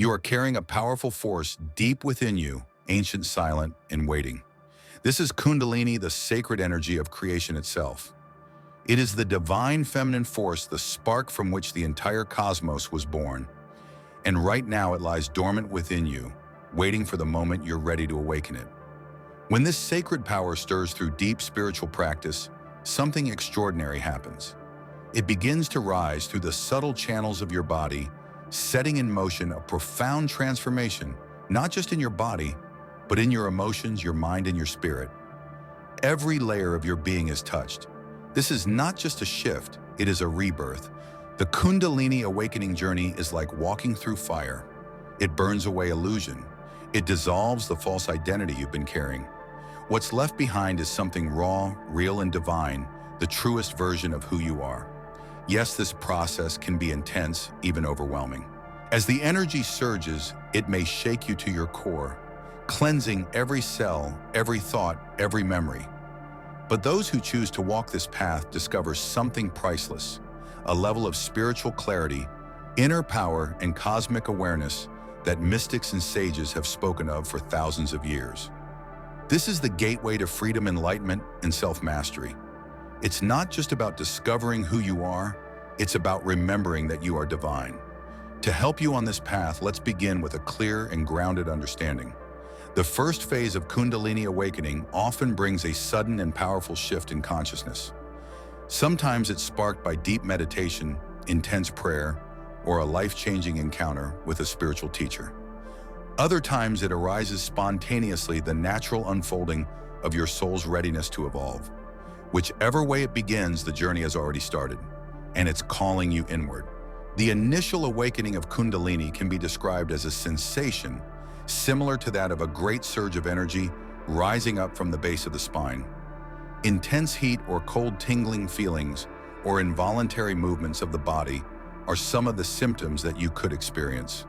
You are carrying a powerful force deep within you, ancient, silent, and waiting. This is Kundalini, the sacred energy of creation itself. It is the divine feminine force, the spark from which the entire cosmos was born. And right now it lies dormant within you, waiting for the moment you're ready to awaken it. When this sacred power stirs through deep spiritual practice, something extraordinary happens. It begins to rise through the subtle channels of your body, setting in motion a profound transformation, not just in your body, but in your emotions, your mind, and your spirit. Every layer of your being is touched. This is not just a shift, it is a rebirth. The Kundalini awakening journey is like walking through fire. It burns away illusion. It dissolves the false identity you've been carrying. What's left behind is something raw, real, and divine, the truest version of who you are. Yes, this process can be intense, even overwhelming. As the energy surges, it may shake you to your core, cleansing every cell, every thought, every memory. But those who choose to walk this path discover something priceless, a level of spiritual clarity, inner power, and cosmic awareness that mystics and sages have spoken of for thousands of years. This is the gateway to freedom, enlightenment, and self-mastery. It's not just about discovering who you are, it's about remembering that you are divine. To help you on this path, let's begin with a clear and grounded understanding. The first phase of Kundalini awakening often brings a sudden and powerful shift in consciousness. Sometimes it's sparked by deep meditation, intense prayer, or a life-changing encounter with a spiritual teacher. Other times it arises spontaneously, the natural unfolding of your soul's readiness to evolve. Whichever way it begins, the journey has already started, and it's calling you inward. The initial awakening of Kundalini can be described as a sensation similar to that of a great surge of energy rising up from the base of the spine. Intense heat or cold tingling feelings or involuntary movements of the body are some of the symptoms that you could experience.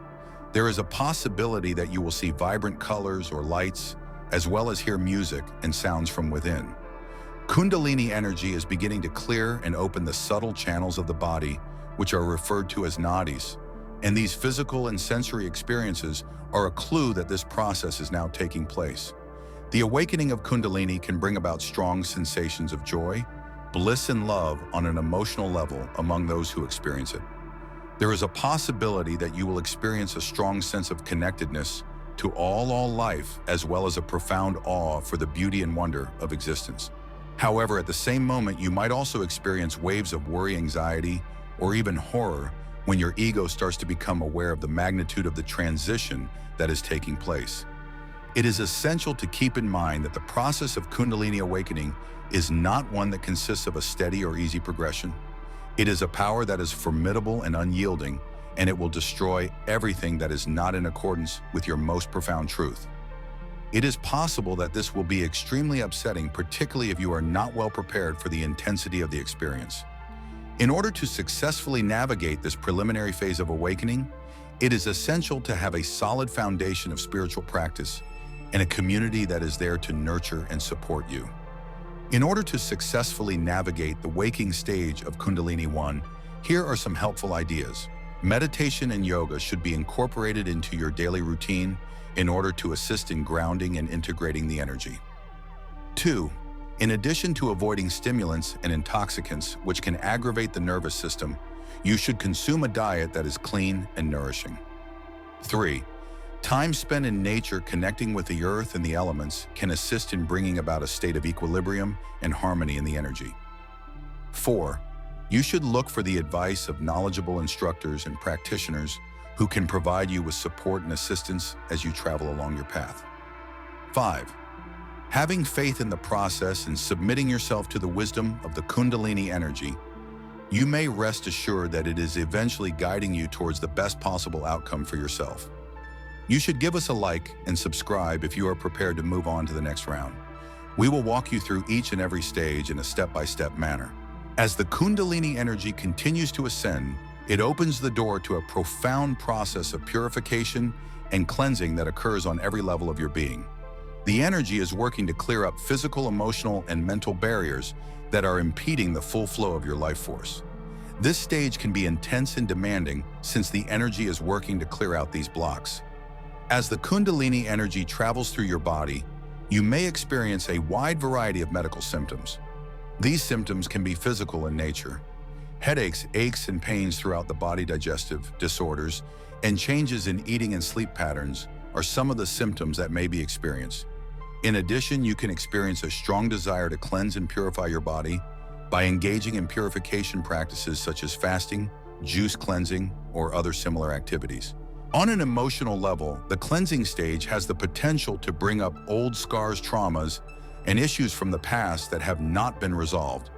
There is a possibility that you will see vibrant colors or lights, as well as hear music and sounds from within. Kundalini energy is beginning to clear and open the subtle channels of the body, which are referred to as nadis, and these physical and sensory experiences are a clue that this process is now taking place. The awakening of Kundalini can bring about strong sensations of joy, bliss, and love on an emotional level among those who experience it. There is a possibility that you will experience a strong sense of connectedness to all life, as well as a profound awe for the beauty and wonder of existence. However, at the same moment, you might also experience waves of worry, anxiety, or even horror when your ego starts to become aware of the magnitude of the transition that is taking place. It is essential to keep in mind that the process of Kundalini awakening is not one that consists of a steady or easy progression. It is a power that is formidable and unyielding, and it will destroy everything that is not in accordance with your most profound truth. It is possible that this will be extremely upsetting, particularly if you are not well prepared for the intensity of the experience. In order to successfully navigate this preliminary phase of awakening, it is essential to have a solid foundation of spiritual practice and a community that is there to nurture and support you. In order to successfully navigate the waking stage of Kundalini 1, here are some helpful ideas. Meditation and yoga should be incorporated into your daily routine in order to assist in grounding and integrating the energy. 2. In addition to avoiding stimulants and intoxicants, which can aggravate the nervous system, you should consume a diet that is clean and nourishing. 3. Time spent in nature connecting with the earth and the elements can assist in bringing about a state of equilibrium and harmony in the energy. 4. You should look for the advice of knowledgeable instructors and practitioners who can provide you with support and assistance as you travel along your path. 5. Having faith in the process and submitting yourself to the wisdom of the Kundalini energy, you may rest assured that it is eventually guiding you towards the best possible outcome for yourself. You should give us a like and subscribe if you are prepared to move on to the next round. We will walk you through each and every stage in a step-by-step manner. As the Kundalini energy continues to ascend, it opens the door to a profound process of purification and cleansing that occurs on every level of your being. The energy is working to clear up physical, emotional, and mental barriers that are impeding the full flow of your life force. This stage can be intense and demanding since the energy is working to clear out these blocks. As the Kundalini energy travels through your body, you may experience a wide variety of medical symptoms. These symptoms can be physical in nature. Headaches, aches, and pains throughout the body, digestive disorders, and changes in eating and sleep patterns are some of the symptoms that may be experienced. In addition, you can experience a strong desire to cleanse and purify your body by engaging in purification practices such as fasting, juice cleansing, or other similar activities. On an emotional level, the cleansing stage has the potential to bring up old scars, traumas, and issues from the past that have not been resolved.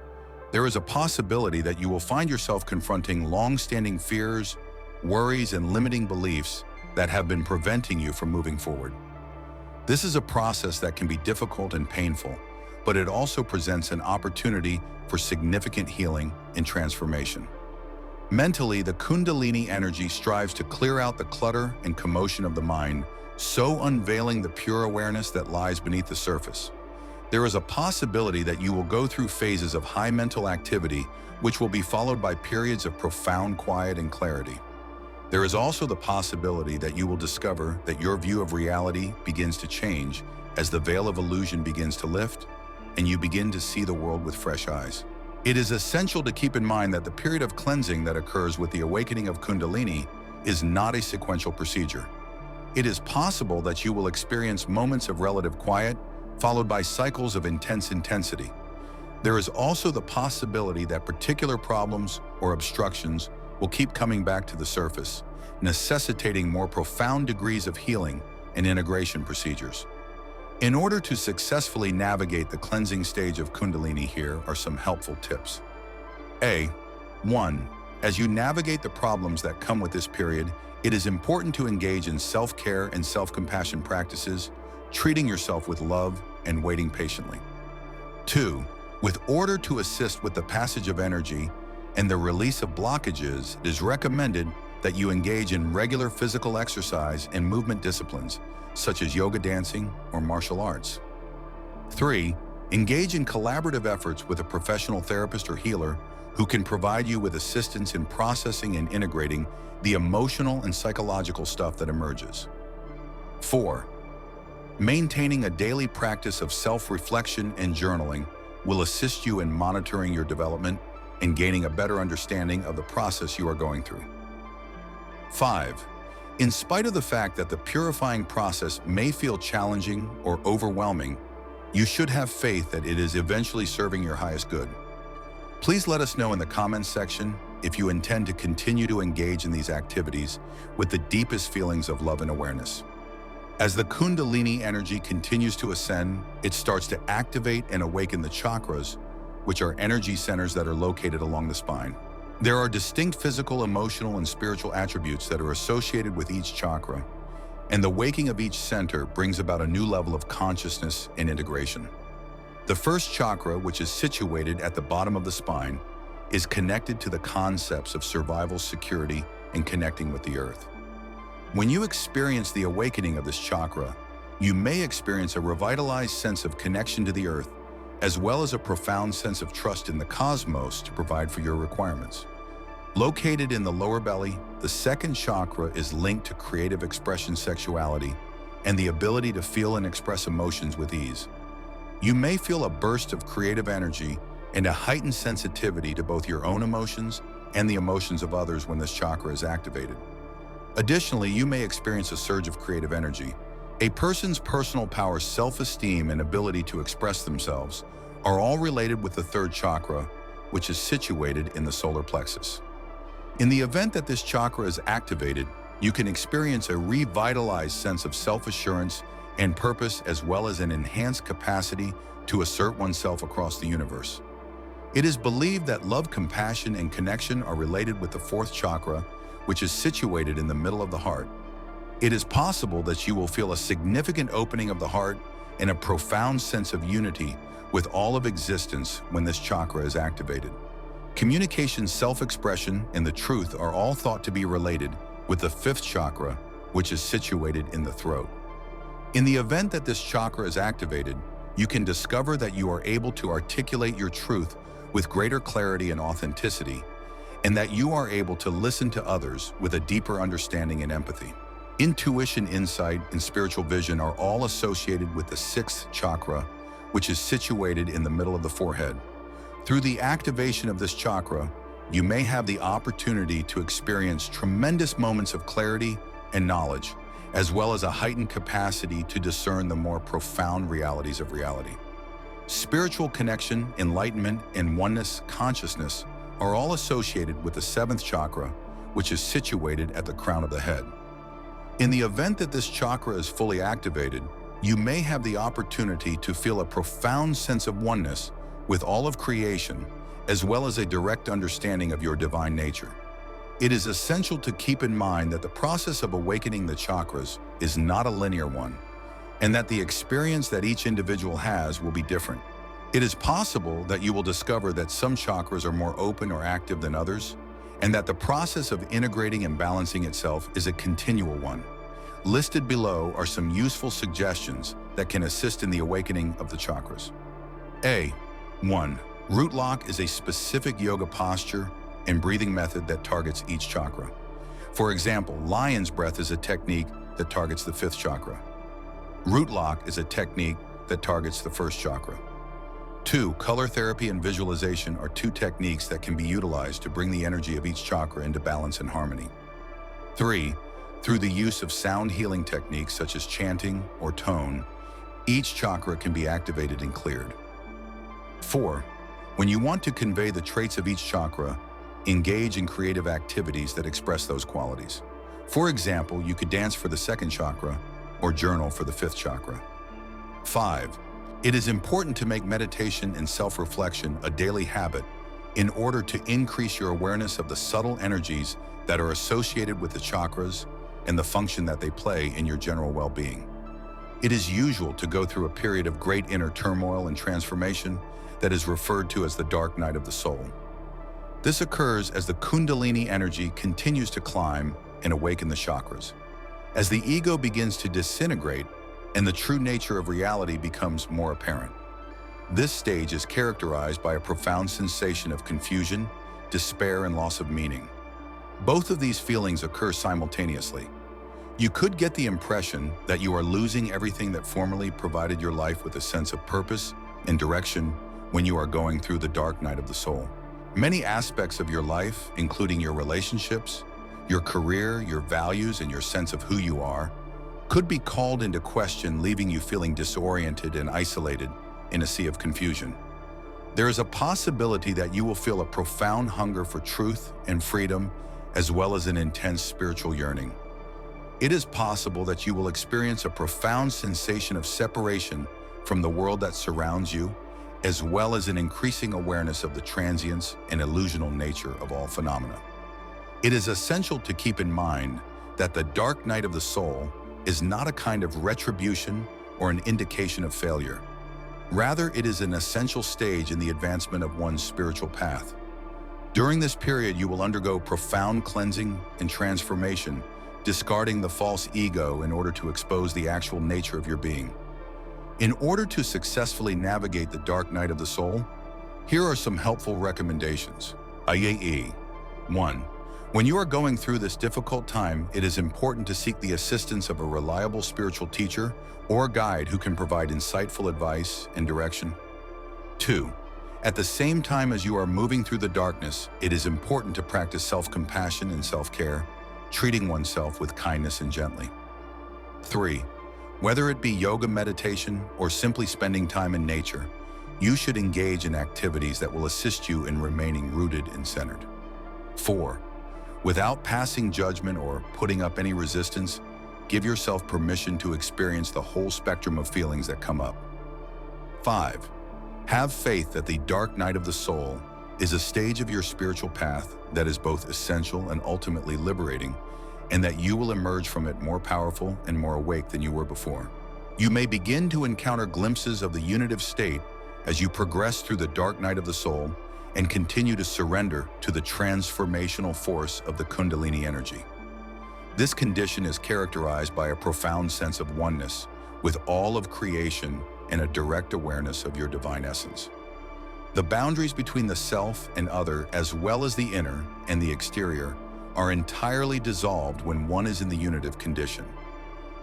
There is a possibility that you will find yourself confronting long-standing fears, worries, and limiting beliefs that have been preventing you from moving forward. This is a process that can be difficult and painful, but it also presents an opportunity for significant healing and transformation. Mentally, the Kundalini energy strives to clear out the clutter and commotion of the mind, so unveiling the pure awareness that lies beneath the surface. There is a possibility that you will go through phases of high mental activity, which will be followed by periods of profound quiet and clarity. There is also the possibility that you will discover that your view of reality begins to change as the veil of illusion begins to lift and you begin to see the world with fresh eyes. It is essential to keep in mind that the period of cleansing that occurs with the awakening of Kundalini is not a sequential procedure. It is possible that you will experience moments of relative quiet, followed by cycles of intense intensity. There is also the possibility that particular problems or obstructions will keep coming back to the surface, necessitating more profound degrees of healing and integration procedures. In order to successfully navigate the cleansing stage of Kundalini, here are some helpful tips. 1. As you navigate the problems that come with this period, it is important to engage in self-care and self-compassion practices, treating yourself with love and waiting patiently. 2. With order to assist with the passage of energy and the release of blockages, it is recommended that you engage in regular physical exercise and movement disciplines, such as yoga, dancing, or martial arts. 3. Engage in collaborative efforts with a professional therapist or healer who can provide you with assistance in processing and integrating the emotional and psychological stuff that emerges. 4. Maintaining a daily practice of self-reflection and journaling will assist you in monitoring your development and gaining a better understanding of the process you are going through. 5. In spite of the fact that the purifying process may feel challenging or overwhelming, you should have faith that it is eventually serving your highest good. Please let us know in the comments section if you intend to continue to engage in these activities with the deepest feelings of love and awareness. As the Kundalini energy continues to ascend, it starts to activate and awaken the chakras, which are energy centers that are located along the spine. There are distinct physical, emotional, and spiritual attributes that are associated with each chakra, and the waking of each center brings about a new level of consciousness and integration. The first chakra, which is situated at the bottom of the spine, is connected to the concepts of survival, security, and connecting with the earth. When you experience the awakening of this chakra, you may experience a revitalized sense of connection to the earth, as well as a profound sense of trust in the cosmos to provide for your requirements. Located in the lower belly, the second chakra is linked to creative expression, sexuality, and the ability to feel and express emotions with ease. You may feel a burst of creative energy and a heightened sensitivity to both your own emotions and the emotions of others when this chakra is activated. Additionally, you may experience a surge of creative energy. A person's personal power, self-esteem, and ability to express themselves are all related with the third chakra, which is situated in the solar plexus. In the event that this chakra is activated, you can experience a revitalized sense of self-assurance and purpose, as well as an enhanced capacity to assert oneself across the universe. It is believed that love, compassion, and connection are related with the fourth chakra, which is situated in the middle of the heart. It is possible that you will feel a significant opening of the heart and a profound sense of unity with all of existence when this chakra is activated. Communication, self-expression, and the truth are all thought to be related with the fifth chakra, which is situated in the throat. In the event that this chakra is activated, you can discover that you are able to articulate your truth with greater clarity and authenticity, and that you are able to listen to others with a deeper understanding and empathy. Intuition, insight, and spiritual vision are all associated with the sixth chakra, which is situated in the middle of the forehead. Through the activation of this chakra, you may have the opportunity to experience tremendous moments of clarity and knowledge, as well as a heightened capacity to discern the more profound realities of reality. Spiritual connection, enlightenment, and oneness consciousness are all associated with the seventh chakra, which is situated at the crown of the head. In the event that this chakra is fully activated, you may have the opportunity to feel a profound sense of oneness with all of creation, as well as a direct understanding of your divine nature. It is essential to keep in mind that the process of awakening the chakras is not a linear one, and that the experience that each individual has will be different. It is possible that you will discover that some chakras are more open or active than others, and that the process of integrating and balancing itself is a continual one. Listed below are some useful suggestions that can assist in the awakening of the chakras. 1. Root lock is a specific yoga posture and breathing method that targets each chakra. For example, lion's breath is a technique that targets the fifth chakra. Root lock is a technique that targets the first chakra. 2. Color therapy and visualization are two techniques that can be utilized to bring the energy of each chakra into balance and harmony. 3. Through the use of sound healing techniques such as chanting or tone, each chakra can be activated and cleared. 4. When you want to convey the traits of each chakra, engage in creative activities that express those qualities. For example, you could dance for the second chakra or journal for the fifth chakra. 5. It is important to make meditation and self-reflection a daily habit in order to increase your awareness of the subtle energies that are associated with the chakras and the function that they play in your general well-being. It is usual to go through a period of great inner turmoil and transformation that is referred to as the dark night of the soul. This occurs as the Kundalini energy continues to climb and awaken the chakras. As the ego begins to disintegrate and the true nature of reality becomes more apparent. This stage is characterized by a profound sensation of confusion, despair, and loss of meaning. Both of these feelings occur simultaneously. You could get the impression that you are losing everything that formerly provided your life with a sense of purpose and direction when you are going through the dark night of the soul. Many aspects of your life, including your relationships, your career, your values, and your sense of who you are, could be called into question, leaving you feeling disoriented and isolated in a sea of confusion. There is a possibility that you will feel a profound hunger for truth and freedom, as well as an intense spiritual yearning. It is possible that you will experience a profound sensation of separation from the world that surrounds you, as well as an increasing awareness of the transience and illusional nature of all phenomena. It is essential to keep in mind that the dark night of the soul is not a kind of retribution or an indication of failure. Rather, it is an essential stage in the advancement of one's spiritual path. During this period, you will undergo profound cleansing and transformation, discarding the false ego in order to expose the actual nature of your being. In order to successfully navigate the dark night of the soul, here are some helpful recommendations. 1. When you are going through this difficult time, it is important to seek the assistance of a reliable spiritual teacher or guide who can provide insightful advice and direction. 2. At the same time as you are moving through the darkness, it is important to practice self-compassion and self-care, treating oneself with kindness and gently. 3. Whether it be yoga, meditation, or simply spending time in nature, you should engage in activities that will assist you in remaining rooted and centered. 4. Without passing judgment or putting up any resistance, give yourself permission to experience the whole spectrum of feelings that come up. 5. Have faith that the dark night of the soul is a stage of your spiritual path that is both essential and ultimately liberating, and that you will emerge from it more powerful and more awake than you were before. You may begin to encounter glimpses of the unitive state as you progress through the dark night of the soul and continue to surrender to the transformational force of the Kundalini energy. This condition is characterized by a profound sense of oneness with all of creation and a direct awareness of your divine essence. The boundaries between the self and other, as well as the inner and the exterior, are entirely dissolved when one is in the unitive condition.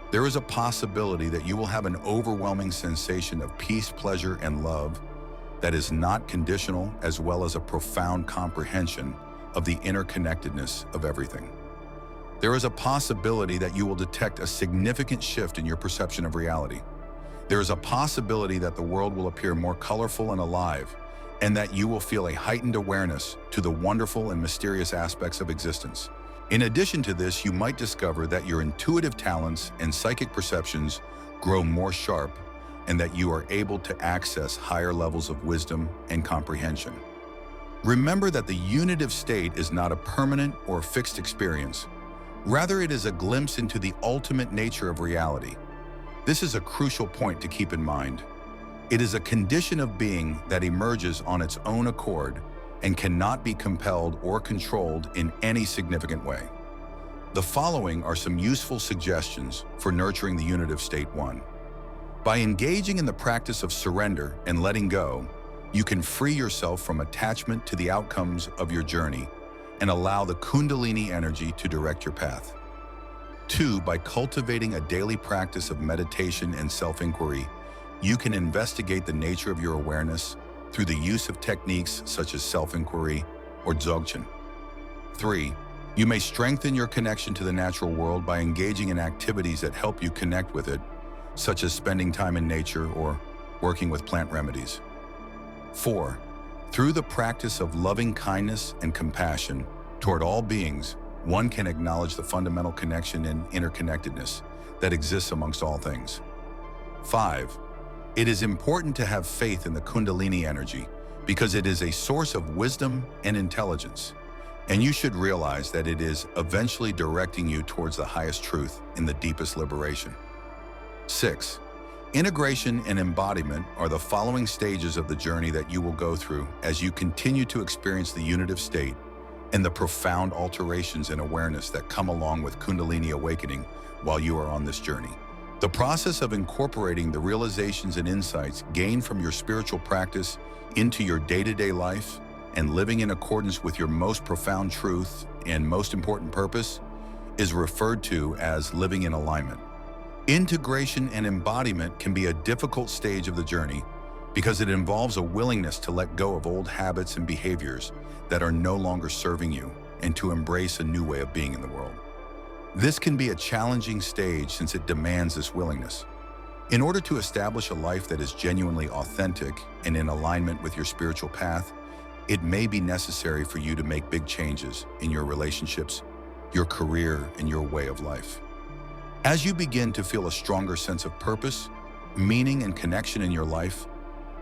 There is a possibility that you will have an overwhelming sensation of peace, pleasure, and love that is not conditional, as well as a profound comprehension of the interconnectedness of everything. There is a possibility that you will detect a significant shift in your perception of reality. There is a possibility that the world will appear more colorful and alive, and that you will feel a heightened awareness to the wonderful and mysterious aspects of existence. In addition to this, you might discover that your intuitive talents and psychic perceptions grow more sharp, and that you are able to access higher levels of wisdom and comprehension. Remember that the unitive state is not a permanent or fixed experience. Rather, it is a glimpse into the ultimate nature of reality. This is a crucial point to keep in mind. It is a condition of being that emerges on its own accord and cannot be compelled or controlled in any significant way. The following are some useful suggestions for nurturing the unitive state. 1. By engaging in the practice of surrender and letting go, you can free yourself from attachment to the outcomes of your journey and allow the Kundalini energy to direct your path. 2. By cultivating a daily practice of meditation and self-inquiry, you can investigate the nature of your awareness through the use of techniques such as self-inquiry or dzogchen. 3. You may strengthen your connection to the natural world by engaging in activities that help you connect with it, such as spending time in nature or working with plant remedies. 4. Through the practice of loving kindness and compassion toward all beings, one can acknowledge the fundamental connection and interconnectedness that exists amongst all things. 5. It is important to have faith in the Kundalini energy because it is a source of wisdom and intelligence, and you should realize that it is eventually directing you towards the highest truth in the deepest liberation. 6. Integration and embodiment are the following stages of the journey that you will go through as you continue to experience the unitive state and the profound alterations in awareness that come along with Kundalini awakening while you are on this journey. The process of incorporating the realizations and insights gained from your spiritual practice into your day-to-day life and living in accordance with your most profound truth and most important purpose is referred to as living in alignment. Integration and embodiment can be a difficult stage of the journey because it involves a willingness to let go of old habits and behaviors that are no longer serving you and to embrace a new way of being in the world. This can be a challenging stage since it demands this willingness. In order to establish a life that is genuinely authentic and in alignment with your spiritual path, it may be necessary for you to make big changes in your relationships, your career, and your way of life. As you begin to feel a stronger sense of purpose, meaning, and connection in your life,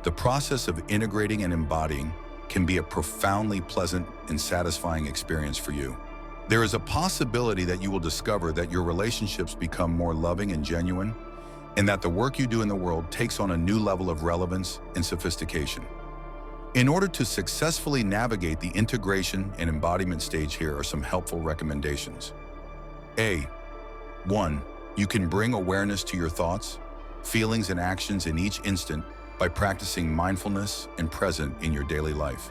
the process of integrating and embodying can be a profoundly pleasant and satisfying experience for you. There is a possibility that you will discover that your relationships become more loving and genuine, and that the work you do in the world takes on a new level of relevance and sophistication. In order to successfully navigate the integration and embodiment stage, here are some helpful recommendations. 1. You can bring awareness to your thoughts, feelings, and actions in each instant by practicing mindfulness and present in your daily life.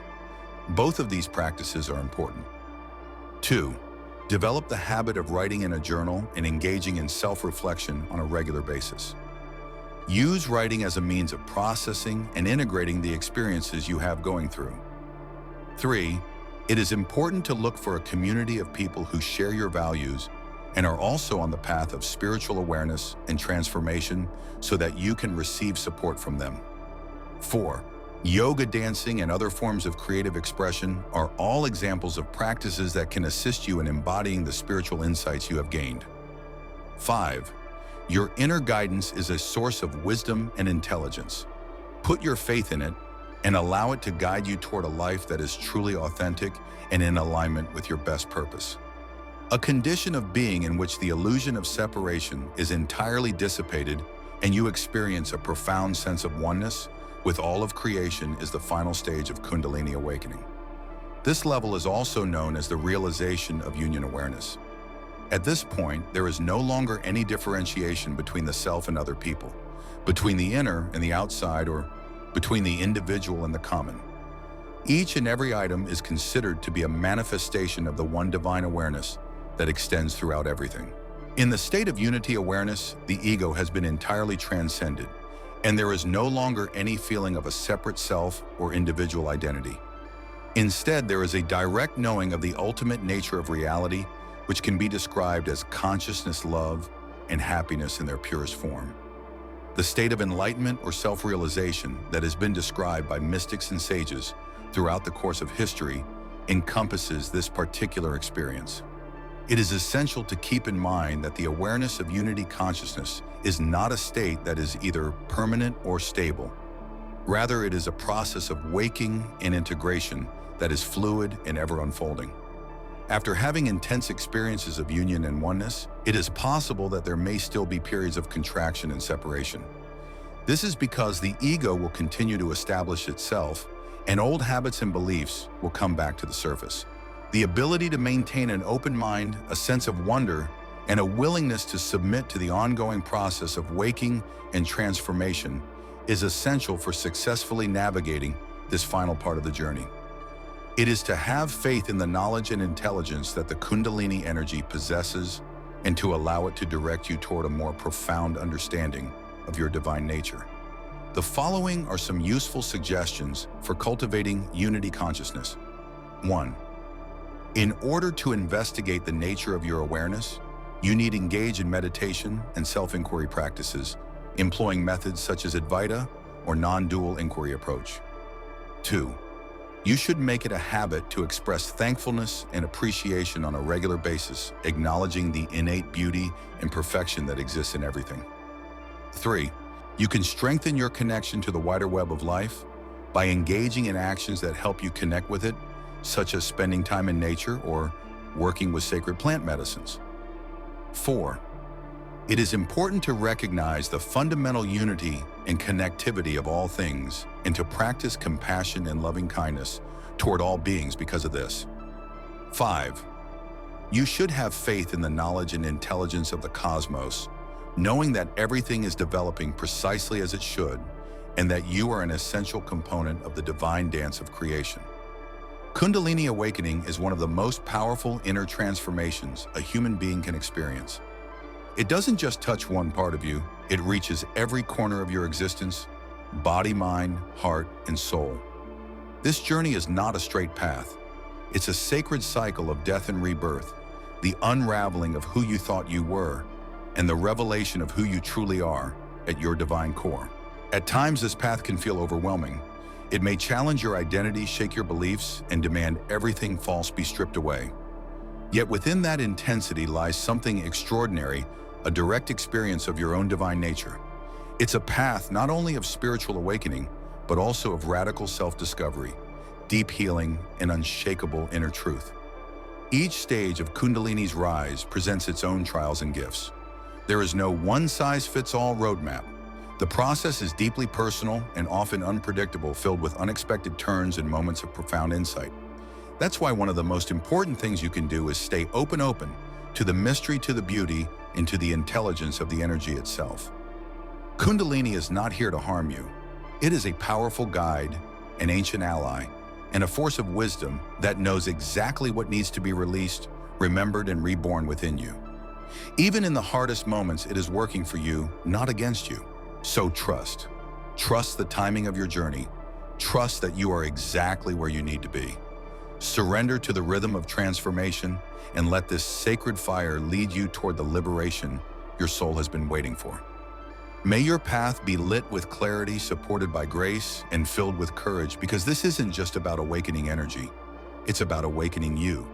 Both of these practices are important. 2. Develop the habit of writing in a journal and engaging in self-reflection on a regular basis. Use writing as a means of processing and integrating the experiences you have going through. 3. It is important to look for a community of people who share your values and are also on the path of spiritual awareness and transformation so that you can receive support from them. 4. Yoga, dancing, and other forms of creative expression are all examples of practices that can assist you in embodying the spiritual insights you have gained. 5. Your inner guidance is a source of wisdom and intelligence. Put your faith in it and allow it to guide you toward a life that is truly authentic and in alignment with your best purpose. A condition of being in which the illusion of separation is entirely dissipated and you experience a profound sense of oneness with all of creation is the final stage of Kundalini awakening. This level is also known as the realization of union awareness. At this point, there is no longer any differentiation between the self and other people, between the inner and the outside, or between the individual and the common. Each and every item is considered to be a manifestation of the one divine awareness that extends throughout everything. In the state of unity awareness, the ego has been entirely transcended, and there is no longer any feeling of a separate self or individual identity. Instead, there is a direct knowing of the ultimate nature of reality, which can be described as consciousness, love, and happiness in their purest form. The state of enlightenment or self-realization that has been described by mystics and sages throughout the course of history encompasses this particular experience. It is essential to keep in mind that the awareness of unity consciousness is not a state that is either permanent or stable. Rather, it is a process of waking and integration that is fluid and ever unfolding. After having intense experiences of union and oneness, it is possible that there may still be periods of contraction and separation. This is because the ego will continue to establish itself, and old habits and beliefs will come back to the surface. The ability to maintain an open mind, a sense of wonder, and a willingness to submit to the ongoing process of waking and transformation is essential for successfully navigating this final part of the journey. It is to have faith in the knowledge and intelligence that the Kundalini energy possesses and to allow it to direct you toward a more profound understanding of your divine nature. The following are some useful suggestions for cultivating unity consciousness. 1. In order to investigate the nature of your awareness, you need to engage in meditation and self-inquiry practices, employing methods such as Advaita or non-dual inquiry approach. 2. You should make it a habit to express thankfulness and appreciation on a regular basis, acknowledging the innate beauty and perfection that exists in everything. 3. You can strengthen your connection to the wider web of life by engaging in actions that help you connect with it, such as spending time in nature or working with sacred plant medicines. 4. It is important to recognize the fundamental unity and connectivity of all things and to practice compassion and loving kindness toward all beings because of this. 5. You should have faith in the knowledge and intelligence of the cosmos, knowing that everything is developing precisely as it should and that you are an essential component of the divine dance of creation. Kundalini awakening is one of the most powerful inner transformations a human being can experience. It doesn't just touch one part of you, it reaches every corner of your existence, body, mind, heart, and soul. This journey is not a straight path. It's a sacred cycle of death and rebirth, the unraveling of who you thought you were, and the revelation of who you truly are at your divine core. At times, this path can feel overwhelming. It may challenge your identity, shake your beliefs, and demand everything false be stripped away. Yet within that intensity lies something extraordinary, a direct experience of your own divine nature. It's a path not only of spiritual awakening, but also of radical self-discovery, deep healing, and unshakable inner truth. Each stage of Kundalini's rise presents its own trials and gifts. There is no one-size-fits-all roadmap. The process is deeply personal and often unpredictable, filled with unexpected turns and moments of profound insight. That's why one of the most important things you can do is stay open to the mystery, to the beauty, and to the intelligence of the energy itself. Kundalini is not here to harm you. It is a powerful guide, an ancient ally, and a force of wisdom that knows exactly what needs to be released, remembered, and reborn within you. Even in the hardest moments, it is working for you, not against you. So trust. Trust the timing of your journey. Trust that you are exactly where you need to be. Surrender to the rhythm of transformation and let this sacred fire lead you toward the liberation your soul has been waiting for. May your path be lit with clarity, supported by grace, and filled with courage, because this isn't just about awakening energy. It's about awakening you.